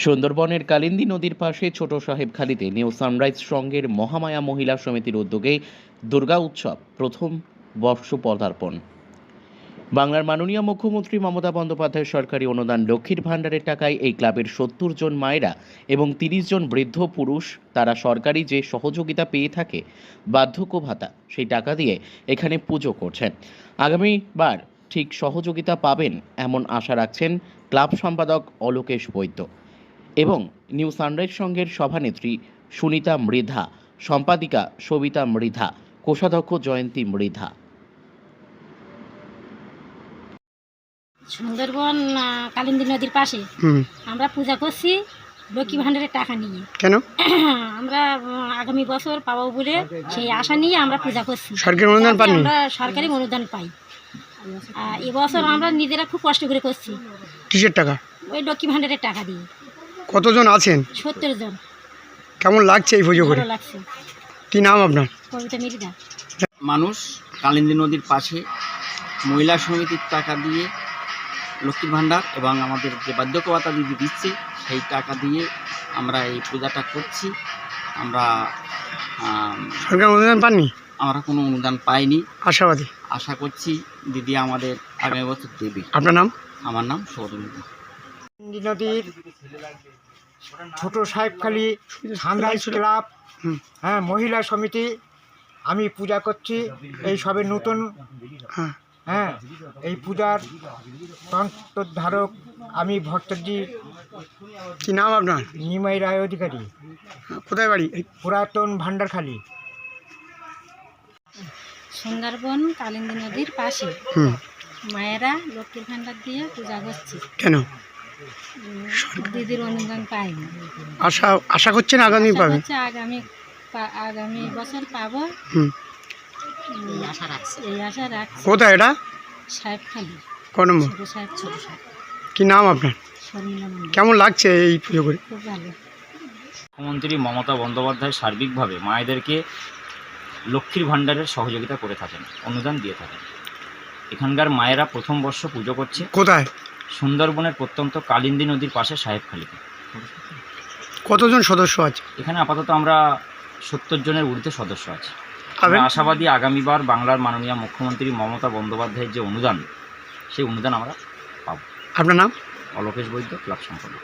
সুন্দরবনের কালিন্দী নদীর পাশে ছোট সাহেবখালীতে নিউ সানরাইজ সংঘের মহামায়া মহিলা সমিতির উদ্যোগে দুর্গা উৎসব প্রথম বর্ষ পদার্পণ। বাংলার মাননীয় মুখ্যমন্ত্রী মমতা বন্দ্যোপাধ্যায়ের সরকারি অনুদান লক্ষ্মীর ভাণ্ডারের টাকায় এই ক্লাবের ৭০ জন মায়েরা এবং ৩০ জন বৃদ্ধ পুরুষ তারা সরকারি যে সহযোগিতা পেয়ে থাকে বার্ধক্য ভাতা, সেই টাকা দিয়ে এখানে পুজো করছেন। আগামীবার ঠিক সহযোগিতা পাবেন এমন আশা রাখছেন ক্লাব সম্পাদক অলোকেশ বৈদ্য এবং নিউ সানরাইজ সংঘের সভানেত্রী সুনিতা মৃধা, সম্পাদিকা সবিতা মৃধা, কোষাধ্যক্ষ জয়ন্তী মৃধা। সুন্দরবন কালিন্দী নদীর পাশে আমরা পূজা করছি লক্ষ্মী ভাণ্ডারের টাকা নিয়ে। কেন? আমরা আগামী বছর পাবো বলে সেই আশা নিয়ে আমরা পূজা করছি। সরকারি অনুদান পাইনি? আমরা সরকারি অনুদান পাই। এবছর আমরা নিজেরা খুব কষ্ট করে করছি। কিসের টাকা? ওই লক্ষ্মী ভাণ্ডারের টাকা দিয়ে। কতজন আছেন? ৭০ জন। কেমন লাগছে এই পুজো করে? ভালো লাগছে। কি নাম আপনার? কবিতা মৃধা। মানুষ কালিন্দী নদীর পাশে মহিলা সমিতির টাকা দিয়ে লক্ষ্মীর ভাণ্ডার এবং আমাদের যে বার্ধক্য ভাতা দিদি দিচ্ছে সেই টাকা দিয়ে আমরা এই পূজাটা করছি। আমরা সরকারি অনুদান পাননি? আমরা কোনো অনুদান পাইনি। আশাবাদী? আশা করছি দিদি আমাদের আগামী বছর দেবে। আপনার নাম? আমার নাম সৌরমিতা। কালিন্দী নদীর ছোট সাহেবখালী সানরাইজ ক্লাব, হ্যাঁ, মহিলা সমিতি আমি পূজা করছি। এই সবে নতুন, হ্যাঁ, এই পূজার তন্ত্রধারক আমি ভট্টাচার্য। কি নাম আপনার? নিমাই রায় অধিকারী। কোথায় বাড়ি? পুরাতন ভান্ডারখালী। সুন্দরবন কালিন্দী নদীর পাশে মায়েরা লক্ষ্মীর ভাণ্ডার দিয়ে পূজা করছে। কেন? দিদির অনুদান পাইনি। আশা করছেন আগামী পাবেন? আগামী বছর পাবো এই আশা রাখছি। কোথায় এটা? সাহেবখালী। কোন নম্বর? ছোট সাহেব। কি নাম আপনার? শর্মিলা মণ্ডল। কেমন লাগছে এই পুজো করে? খুব ভালো। মুখ্যমন্ত্রী মমতা বন্দ্যোপাধ্যায় সার্বিকভাবে মায়েদেরকে লক্ষ্মীর ভাণ্ডারের সহযোগিতা করে থাকেন, অনুদান দিয়ে থাকেন। এখানকার মায়েরা প্রথম বর্ষ পুজো করছে। কোথায়? সুন্দরবনের প্রত্যন্ত কালিন্দী নদীর পাশে সাহেবখালীতে। কতজন সদস্য আছে এখানে? আপাতত আমরা ৭০ জনের ঊর্ধ্বে সদস্য আছি। আমরা আশাবাদী আগামীবার বাংলার মাননীয় মুখ্যমন্ত্রী মমতা বন্দ্যোপাধ্যায়ের যে অনুদান, সেই অনুদান আমরা পাব। আপনার নাম? অলোকেশ বৈদ্য, ক্লাব সম্পাদক।